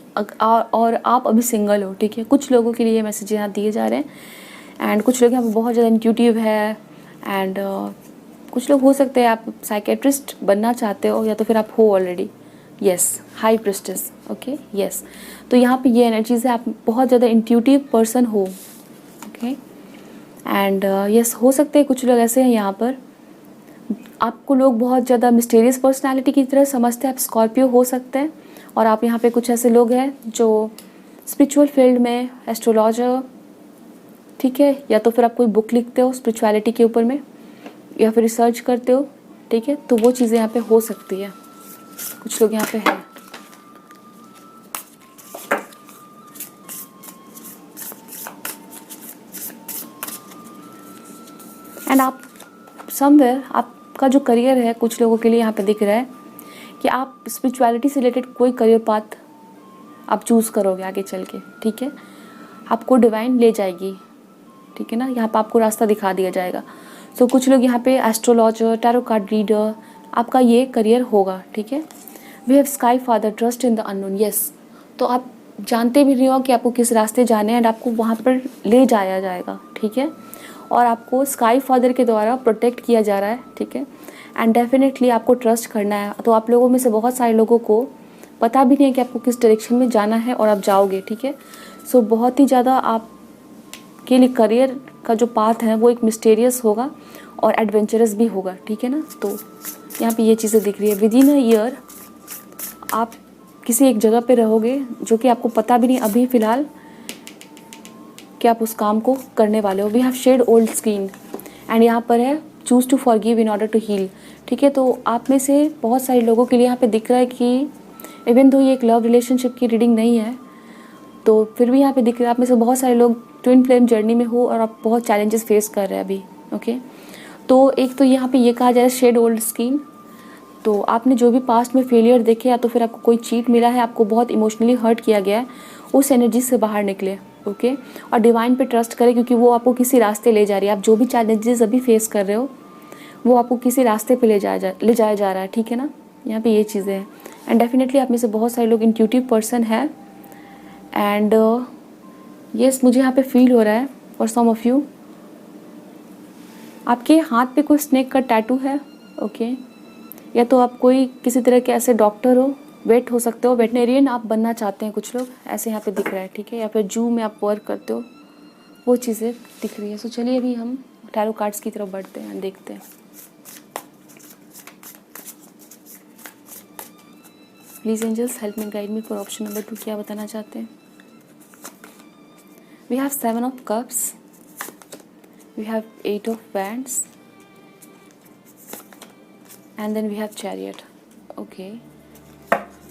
और आप अभी सिंगल हो। ठीक है, कुछ लोगों के लिए मैसेज यहाँ दिए जा रहे हैं। एंड कुछ लोग यहाँ पे बहुत ज़्यादा इंट्यूटिव है एंड कुछ लोग हो सकते हैं आप साइकेट्रिस्ट बनना चाहते हो या तो फिर आप हो already. Yes, high priestess. Okay, yes, तो यहाँ पे ये एनर्जीज है, आप बहुत ज़्यादा इंट्यूटिव पर्सन हो। ओके, एंड यस, हो सकते हैं कुछ लोग ऐसे हैं यहाँ पर आपको लोग बहुत ज़्यादा मिस्टीरियस पर्सनालिटी की तरह समझते हैं। आप स्कॉर्पियो हो सकते हैं और आप यहाँ पे कुछ ऐसे लोग हैं जो स्पिरिचुअल फील्ड में एस्ट्रोलॉजर, ठीक है, या तो फिर आप कोई बुक लिखते हो स्पिरिचुअलिटी के ऊपर में या फिर रिसर्च करते हो। ठीक है, तो वो चीज़ें यहाँ पे हो सकती है, कुछ लोग यहाँ पे हैं। एंड आप समवेयर आपका जो करियर है कुछ लोगों के लिए यहाँ पे दिख रहा है कि आप स्पिरिचुअलिटी से रिलेटेड कोई करियर पाथ आप चूज़ करोगे आगे चल के। ठीक है, आपको डिवाइन ले जाएगी। ठीक है ना, यहाँ पे आपको रास्ता दिखा दिया जाएगा। सो कुछ लोग यहाँ पे एस्ट्रोलॉजर, टैरो कार्ड रीडर, आपका ये करियर होगा। ठीक है, we have sky father, trust in the unknown. Yes, तो आप जानते भी नहीं हो कि आपको किस रास्ते जाने हैं एंड आपको वहाँ पर ले जाया जाएगा। ठीक है, और आपको स्काई फादर के द्वारा प्रोटेक्ट किया जा रहा है। ठीक है, एंड डेफिनेटली आपको ट्रस्ट करना है। तो आप लोगों में से बहुत सारे लोगों को पता भी नहीं है कि आपको किस डायरेक्शन में जाना है और आप जाओगे। ठीक है, सो बहुत ही ज़्यादा आपके लिए करियर का जो पाथ है वो एक मिस्टीरियस होगा और एडवेंचरस भी होगा। ठीक है ना, तो यहाँ पे ये चीज़ें दिख रही है। विद इन अ ईयर आप किसी एक जगह पे रहोगे जो कि आपको पता भी नहीं अभी फ़िलहाल कि आप उस काम को करने वाले हो। We have shed old skin and यहाँ पर है choose to forgive in order to heal. ठीक है, तो आप में से बहुत सारे लोगों के लिए यहाँ पे दिख रहा है कि इवन दो ये एक लव रिलेशनशिप की रीडिंग नहीं है तो फिर भी यहाँ पे दिख रहा है आप में से बहुत सारे लोग ट्विन फ्लेम जर्नी में हो और आप बहुत चैलेंजेस फेस कर रहे हैं अभी। ओके, तो एक तो यहाँ पे ये कहा जा रहा है शेड ओल्ड स्किन, तो आपने जो भी पास्ट में फेलियर देखे या तो फिर आपको कोई चीट मिला है, आपको बहुत इमोशनली हर्ट किया गया है, उस एनर्जी से बाहर निकले। ओके, और डिवाइन पे ट्रस्ट करें क्योंकि वो आपको किसी रास्ते ले जा रही है। आप जो भी चैलेंजेस अभी फेस कर रहे हो वो आपको किसी रास्ते पे ले जाया जा रहा है। ठीक है ना, यहाँ पे ये चीज़ें हैं एंड डेफिनेटली आप में से बहुत सारे लोग इंट्यूटिव पर्सन है एंड यस मुझे यहाँ पे फील हो रहा है फॉर सम ऑफ यू आपके हाथ पे कोई स्नेक का टैटू है। ओके, या तो आप कोई किसी तरह के ऐसे डॉक्टर हो वेट हो सकते हो, वेटनेरियन आप बनना चाहते हैं कुछ लोग, ऐसे यहाँ पे दिख रहा है, ठीक है, या फिर जू में आप वर्क करते हो, वो चीज़ें दिख रही है। सो चलिए अभी हम टैरो कार्ड्स की तरफ बढ़ते हैं, देखते हैं। Please angels help me guide me for option number 2, क्या बताना चाहते हैं। We have 7 of cups, we have 8 of wands and then we have chariot. Okay,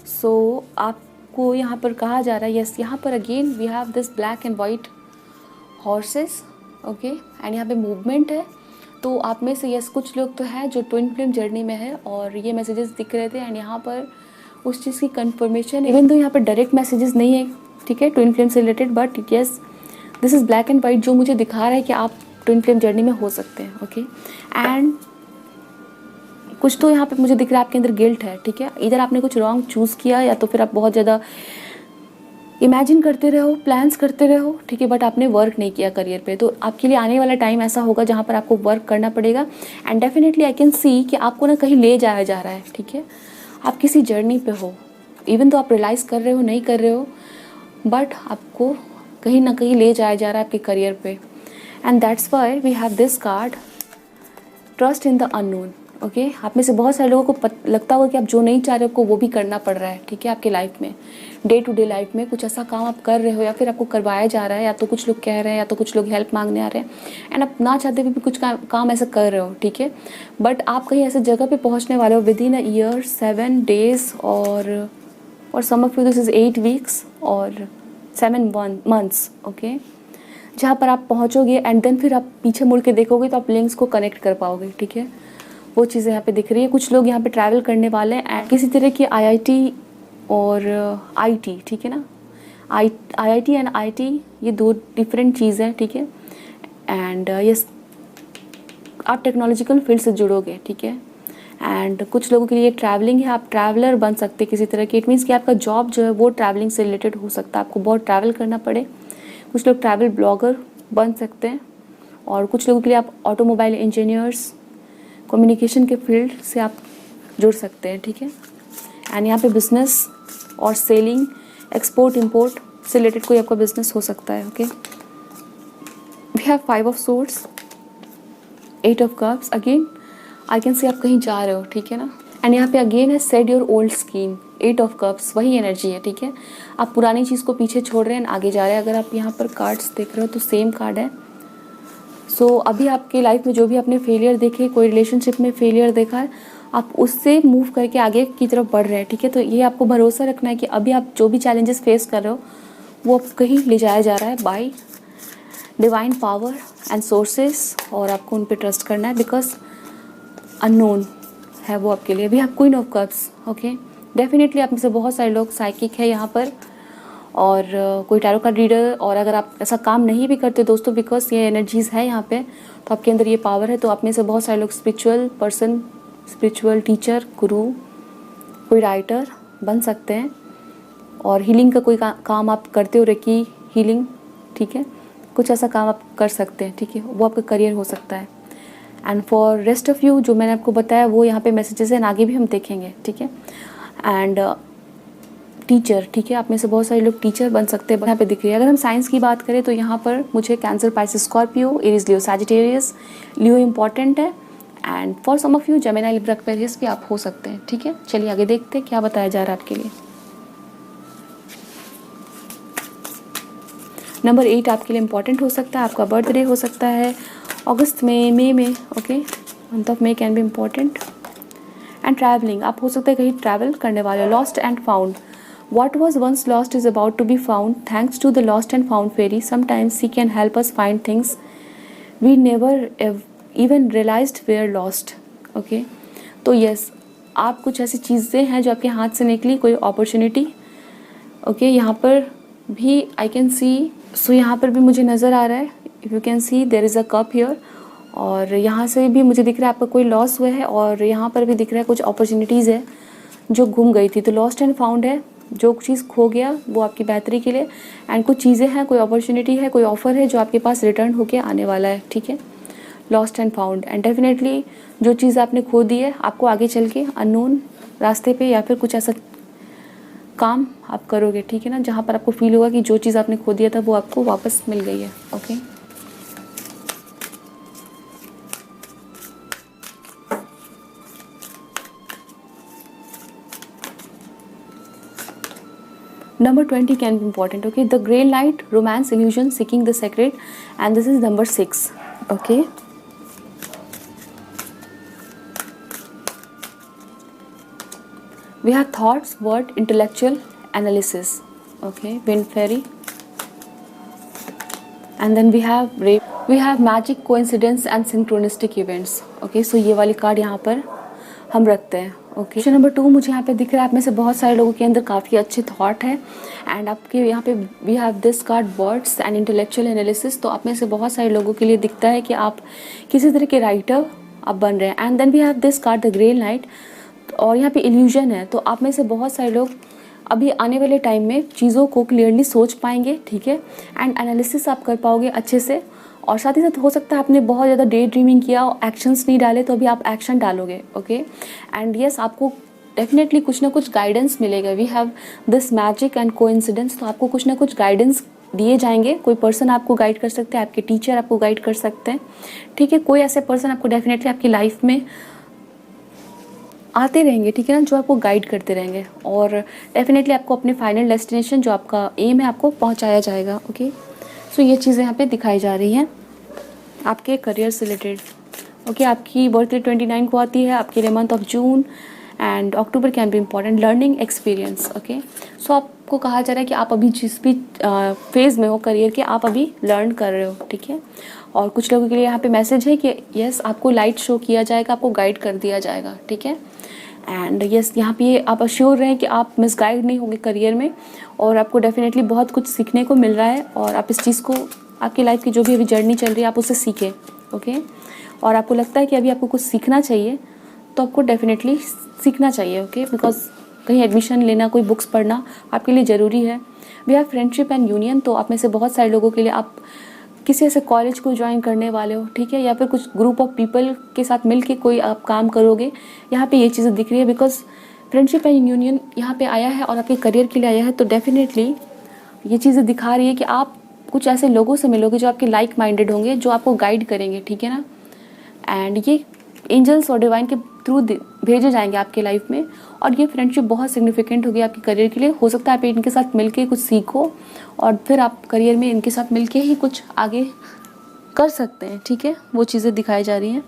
so आपको यहाँ पर कहा जा रहा है, यस यहाँ पर again we have this black and white horses, okay, and यहाँ पे मूवमेंट है। तो आप में से यस कुछ लोग तो हैं जो ट्विन फ्लेम जर्नी में है और ये मैसेजेस दिख रहे थे, एंड यहाँ पर उस चीज़ की कंफर्मेशन, इवन तो यहाँ पर डायरेक्ट मैसेजेस नहीं है, ठीक है, ट्विन फ्लेम से related, but yes this is black and white जो मुझे दिखा रहा है कि आप ट्विन फ्लेम जर्नी में हो सकते हैं। ओके, एंड कुछ तो यहाँ पे मुझे दिख रहा है आपके अंदर गिल्ट है, ठीक है, इधर आपने कुछ रॉन्ग चूज़ किया या तो फिर आप बहुत ज़्यादा इमेजिन करते रहो, प्लान्स करते रहो, ठीक है, बट आपने वर्क नहीं किया करियर पे। तो आपके लिए आने वाला टाइम ऐसा होगा जहाँ पर आपको वर्क करना पड़ेगा, and definitely I can see कि आपको ना कहीं ले जाया जा रहा है, ठीक है, आप किसी जर्नी पे हो, इवन तो आप रियलाइज़ कर रहे हो नहीं कर रहे हो, बट आपको कहीं ना कहीं ले जाया जा रहा है आपके करियर पे, and that's why we have this card, trust in the unknown. Okay, आप में से बहुत सारे लोगों को लगता होगा कि आप जो नहीं चाह रहे हो आपको वो भी करना पड़ रहा है, ठीक है, आपके लाइफ में, डे टू डे लाइफ में कुछ ऐसा काम आप कर रहे हो या फिर आपको करवाया जा रहा है, या तो कुछ लोग कह रहे हैं या तो कुछ लोग हेल्प मांगने आ रहे हैं, एंड आप ना चाहते हुए भी कुछ काम ऐसा कर रहे हो, ठीक है, बट आप कहीं ऐसे जगह पे पहुंचने वाले हो within a year, 7 days और some of you this is 8 weeks और 7 months, ओके, जहाँ पर आप पहुँचोगे एंड देन फिर आप पीछे मुड़ के देखोगे तो आप लिंक्स को कनेक्ट कर पाओगे, ठीक है, वो चीज़ें यहाँ पे दिख रही है। कुछ लोग यहाँ पे ट्रैवल करने वाले हैं एंड किसी तरह की IIT और IT, ठीक है ना, IIT एंड IT ये 2 डिफरेंट चीज़ हैं, ठीक है, एंड ये आप टेक्नोलॉजिकल फील्ड से जुड़ोगे, ठीक है, एंड कुछ लोगों के लिए ट्रैवलिंग है, आप ट्रैवलर बन सकते हैं किसी तरह की, इट मीन्स कि आपका जॉब जो है वो ट्रैवलिंग से रिलेटेड हो सकता है, आपको बहुत ट्रैवल करना पड़े, कुछ लोग ट्रैवल ब्लॉगर बन सकते हैं, और कुछ लोगों के लिए आप ऑटोमोबाइल इंजीनियर्स, कम्युनिकेशन के फील्ड से आप जुड़ सकते हैं, ठीक है, एंड यहाँ पे बिजनेस और सेलिंग, एक्सपोर्ट इंपोर्ट से रिलेटेड कोई आपका बिजनेस हो सकता है। Okay, we have 5 of swords, 8 of cups, again I can say आप कहीं जा रहे हो, ठीक है ना, एंड यहाँ पे अगेन है said your old scheme, 8 of cups वही एनर्जी है, ठीक है, आप पुरानी चीज़ को पीछे छोड़ रहे हैं, आगे जा रहे हैं। अगर आप यहाँ पर कार्ड्स देख रहे हो तो सेम कार्ड है। सो अभी आपकी लाइफ में जो भी आपने फेलियर देखे, कोई रिलेशनशिप में फेलियर देखा है, आप उससे मूव करके आगे की तरफ बढ़ रहे हैं, ठीक है, तो ये आपको भरोसा रखना है कि अभी आप जो भी चैलेंजेस फेस कर रहे हो वो आप कहीं ले जाया जा रहा है bye divine power and sources, और आपको उन पे ट्रस्ट करना है बिकॉज अननोन है वो आपके लिए। We have queen of cups, okay, definitely आप में से बहुत सारे लोग साइकिक है यहाँ पर, और कोई टैरो कार्ड रीडर, और अगर आप ऐसा काम नहीं भी करते दोस्तों, बिकॉज ये एनर्जीज़ है यहाँ पे, तो आपके अंदर ये पावर है, तो आप में से बहुत सारे लोग स्पिरिचुअल पर्सन, स्पिरिचुअल टीचर, गुरु, कोई राइटर बन सकते हैं, और हीलिंग का कोई काम आप करते हो, रेकी हीलिंग, ठीक है, कुछ ऐसा काम आप कर सकते हैं, ठीक है, वो आपका करियर हो सकता है। And for rest of you जो मैंने आपको बताया वो यहाँ पे मैसेजेस हैं, आगे भी हम देखेंगे, ठीक है, एंड टीचर, ठीक है, आप में से बहुत सारे लोग टीचर बन सकते हैं, यहाँ पे दिख रही है। अगर हम साइंस की बात करें तो यहाँ पर मुझे Cancer, Pisces, Scorpio, Aries, Leo, Sagittarius, Leo important है, and for some of you Gemini, Libra, Aquarius भी आप हो सकते हैं, ठीक है। चलिए आगे देखते हैं क्या बताया जा रहा है आपके लिए। नंबर 8 आपके लिए इंपॉर्टेंट हो सकता है, आपका बर्थडे हो सकता है अगस्त में, मई में, okay, month of May can be important, and travelling, आप हो सकता है कहीं ट्रैवल करने वाले। Lost and found, what was once lost is about to be found thanks to the lost and found fairy. Sometimes she can help us find things we never even realized were lost. Okay, तो yes, आप कुछ ऐसी चीज़ें हैं जो आपके हाथ से निकली, कोई अपॉर्चुनिटी, ओके, यहाँ पर भी आई कैन सी, सो यहाँ पर भी मुझे नज़र आ रहा है, if you can see there is a cup here, और यहाँ से भी मुझे दिख रहा है आपका कोई लॉस हुआ है, और यहाँ पर भी दिख रहा है कुछ अपॉर्चुनिटीज़ है जो घूम गई थी। तो लॉस्ट एंड फाउंड है, जो चीज़ खो गया वो आपकी बेहतरी के लिए, एंड कुछ चीज़ें हैं, कोई अपॉर्चुनिटी है, कोई ऑफर है जो आपके पास रिटर्न होके आने वाला है, ठीक है, lost and found. And definitely जो चीज़ आपने खो दी है आपको आगे चल के अननोन रास्ते पे या फिर कुछ ऐसा काम आप करोगे, ठीक है ना, जहाँ पर आपको फील होगा कि जो चीज़ आपने खो दिया था वो आपको वापस मिल गई है। Okay, number 20 can be important. Okay, the gray light, romance, illusion, seeking the secret, and this is number 6. Okay, we have thoughts, word, intellectual analysis. Okay, wind fairy, and then we have rape, we have magic, coincidence and synchronistic events. Okay, so ये वाली card यहाँ पर हम रखते हैं। Okay, question number 2 मुझे यहाँ पे दिख रहा है आप में से बहुत सारे लोगों के अंदर काफ़ी अच्छे थॉट है, एंड आपके यहाँ पे we have this card words and intellectual analysis. तो आप में से बहुत सारे लोगों के लिए दिखता है कि आप किसी तरह के राइटर आप बन रहे हैं। And then we have this card the grey light, और यहाँ पे इल्यूजन है। तो आप में से बहुत सारे लोग अभी आने वाले टाइम में चीज़ों को क्लियरली सोच पाएंगे, ठीक है, एंड एनालिसिस आप कर पाओगे अच्छे से। और साथ ही साथ हो सकता है आपने बहुत ज़्यादा डे ड्रीमिंग किया और एक्शंस नहीं डाले, तो अभी आप एक्शन डालोगे। ओके, एंड यस, आपको डेफिनेटली कुछ ना कुछ गाइडेंस मिलेगा। We have this magic and coincidence, तो आपको कुछ ना कुछ गाइडेंस दिए जाएंगे। कोई पर्सन आपको गाइड कर सकते हैं, आपके टीचर आपको गाइड कर सकते हैं, ठीक है। कोई ऐसे पर्सन आपको डेफिनेटली आपकी लाइफ में आते रहेंगे, ठीक है ना, जो आपको गाइड करते रहेंगे, और डेफिनेटली आपको अपने फाइनल डेस्टिनेशन जो आपका एम है आपको पहुंचाया जाएगा। ओके, सो ये चीज़ें यहाँ पे दिखाई जा रही हैं आपके करियर से रिलेटेड। ओके, आपकी बर्थडे 29 को आती है, आपके लिए month of June and October can be important. Learning experience, okay, so आपको कहा जा रहा है कि आप अभी जिस भी फेज़ में हो करियर के, आप अभी लर्न कर रहे हो, ठीक है। और कुछ लोगों के लिए यहाँ पे मैसेज है कि यस, आपको लाइट शो किया जाएगा, आपको गाइड कर दिया जाएगा, ठीक है। एंड यस, यहाँ पे आप अश्योर रहें कि आप मिसगाइड नहीं होंगे करियर में, और आपको डेफिनेटली बहुत कुछ सीखने को मिल रहा है, और आप इस चीज़ को, आपकी लाइफ की जो भी अभी जर्नी चल रही है, आप उसे सीखें। ओके, और आपको लगता है कि अभी आपको कुछ सीखना चाहिए, तो आपको डेफिनेटली सीखना चाहिए। ओके, बिकॉज कहीं एडमिशन लेना, कोई बुक्स पढ़ना आपके लिए ज़रूरी है। We have friendship and union, तो आप में से बहुत सारे लोगों के लिए आप किसी ऐसे कॉलेज को ज्वाइन करने वाले हो, ठीक है, या फिर कुछ ग्रुप ऑफ पीपल के साथ मिल के कोई आप काम करोगे। यहाँ पे ये चीज़ें दिख रही है, बिकॉज फ्रेंडशिप एंड यूनियन यहाँ पे आया है और आपके करियर के लिए आया है। तो डेफिनेटली ये चीज़ें दिखा रही है कि आप कुछ ऐसे लोगों से मिलोगे जो आपके लाइक माइंडेड होंगे, जो आपको गाइड करेंगे, ठीक है ना। एंड ये एंजल्स और डिवाइन के थ्रू भेजे जाएंगे आपके लाइफ में, और ये फ्रेंडशिप बहुत सिग्निफिकेंट होगी आपके करियर के लिए। हो सकता है आप इनके साथ मिलके कुछ सीखो, और फिर आप करियर में इनके साथ मिलके ही कुछ आगे कर सकते हैं, ठीक है। वो चीज़ें दिखाई जा रही हैं,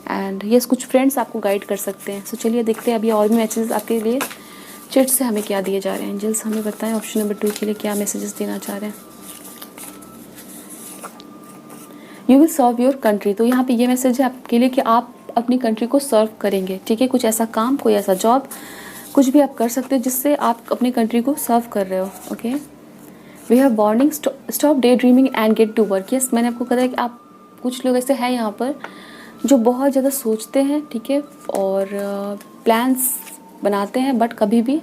एंड यस, कुछ फ्रेंड्स आपको गाइड कर सकते हैं। सो चलिए देखते हैं अभी और भी मैसेजेस आपके लिए चिट से हमें क्या दिए जा रहे हैं। एंजल्स हमें बताएं ऑप्शन नंबर 2 के लिए क्या मैसेजेस देना चाह रहे हैं। You will serve your country, तो यहाँ पे ये मैसेज है आपके लिए कि आप अपनी कंट्री को सर्व करेंगे, ठीक है। कुछ ऐसा काम, कोई ऐसा जॉब, कुछ भी आप कर सकते हो जिससे आप अपनी कंट्री को सर्व कर रहे हो। Okay, we have warning, stop daydreaming and get to work. Yes, मैंने आपको कहा है कि आप, कुछ लोग ऐसे हैं यहाँ पर जो बहुत ज़्यादा सोचते हैं, ठीक है, और प्लान्स बनाते हैं, बट कभी भी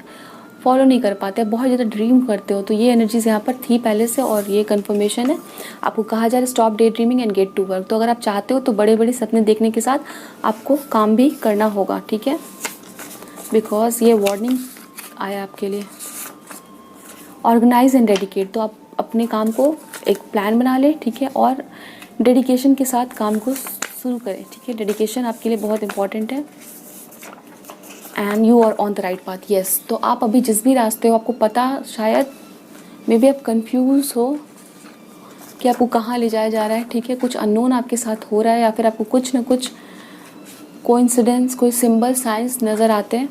फॉलो नहीं कर पाते, बहुत ज़्यादा ड्रीम करते हो। तो ये एनर्जीज यहाँ पर थी पहले से, और ये कंफर्मेशन है। आपको कहा जा रहा है stop daydreaming and get to work. तो अगर आप चाहते हो तो बड़े बड़े सपने देखने के साथ आपको काम भी करना होगा, ठीक है, बिकॉज ये वार्निंग आया आपके लिए। ऑर्गेनाइज एंड डेडिकेट, तो आप अपने काम को एक प्लान बना लें, ठीक है, और डेडिकेशन के साथ काम को शुरू करें, ठीक है। डेडिकेशन आपके लिए बहुत इंपॉर्टेंट है। And you are on the right path, yes, तो आप अभी जिस भी रास्ते हो, आपको पता, शायद मे बी आप कंफ्यूज हो कि आपको कहाँ ले जाया जा रहा है, ठीक है। कुछ अननोन आपके साथ हो रहा है, या फिर आपको कुछ ना कुछ कोइंसिडेंस, कोई सिंबल, साइंस नज़र आते हैं,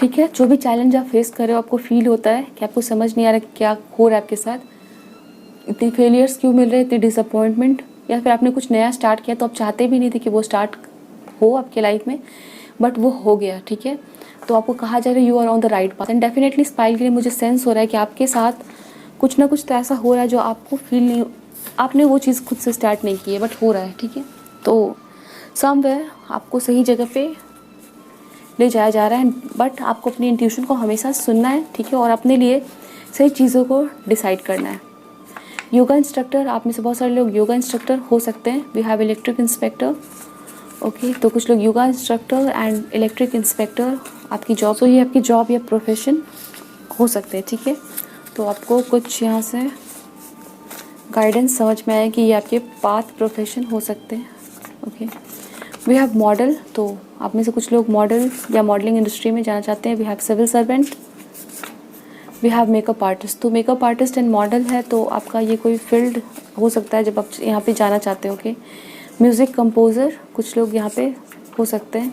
ठीक है। जो भी चैलेंज आप फेस कर रहे हो, आपको फील होता है कि आपको समझ नहीं आ रहा क्या हो रहा है आपके साथ, इतने फेलियर्स क्यों मिल रहे हैं, इतनी डिसअपॉइंटमेंट, या फिर आपने कुछ नया स्टार्ट किया तो आप चाहते भी नहीं थे कि वो स्टार्ट हो आपके लाइफ में, बट वो हो गया, ठीक है। तो आपको कहा जा रहा है you are on the right path, and definitely स्पाइल के लिए मुझे सेंस हो रहा है कि आपके साथ कुछ ना कुछ तो ऐसा हो रहा है जो आपको फील नहीं, आपने वो चीज़ खुद से स्टार्ट नहीं की है, बट हो रहा है, ठीक है। तो समवेयर आपको सही जगह पे ले जाया जा रहा है, बट आपको अपनी इंट्यूशन को हमेशा सुनना है, ठीक है, और अपने लिए सही चीज़ों को डिसाइड करना है। योगा इंस्ट्रक्टर, आप में से बहुत सारे लोग योगा इंस्ट्रक्टर हो सकते हैं। We have electric inspector, okay तो कुछ लोग yoga instructor and electric inspector आपकी जॉब, तो ये आपकी जॉब या प्रोफेशन हो सकते हैं, ठीक है। तो आपको कुछ यहाँ से गाइडेंस समझ में आया कि ये आपके पाथ प्रोफेशन हो सकते हैं। ओके वी हैव मॉडल, तो आप में से कुछ लोग मॉडल या मॉडलिंग इंडस्ट्री में जाना चाहते हैं। We have civil servant, we have makeup artist, तो मेकअप आर्टिस्ट एंड मॉडल है तो आपका ये कोई फील्ड हो सकता है जब आप यहाँ पे जाना चाहते हो। ओके म्यूज़िक कंपोज़र कुछ लोग यहाँ पे हो सकते हैं।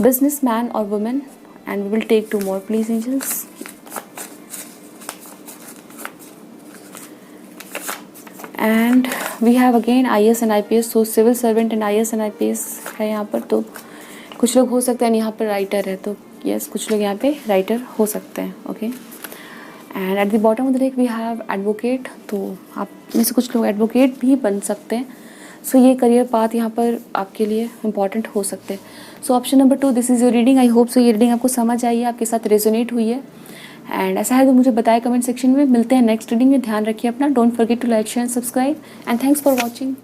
बिजनेस मैन और women, and we will take 2 more please angels. And we have again IAS and IPS, so civil servant and IAS and IPS है यहाँ पर। तो कुछ लोग हो सकते हैं यहाँ पर राइटर है, तो यस कुछ लोग यहाँ पे राइटर हो सकते हैं। Okay and at the bottom of the deck we have advocate, तो आप में से कुछ लोग एडवोकेट भी बन सकते हैं। सो ये करियर पाथ यहाँ पर आपके लिए इम्पॉर्टेंट हो सकते हैं। सो option number 2 this is your reading. I hope so ये रीडिंग आपको समझ आई है, आपके साथ रेजोनेट हुई है। एंड ऐसा है तो मुझे बताएं कमेंट सेक्शन में। मिलते हैं नेक्स्ट रीडिंग में। ध्यान रखिए अपना, don't forget to like share and subscribe, and thanks for watching.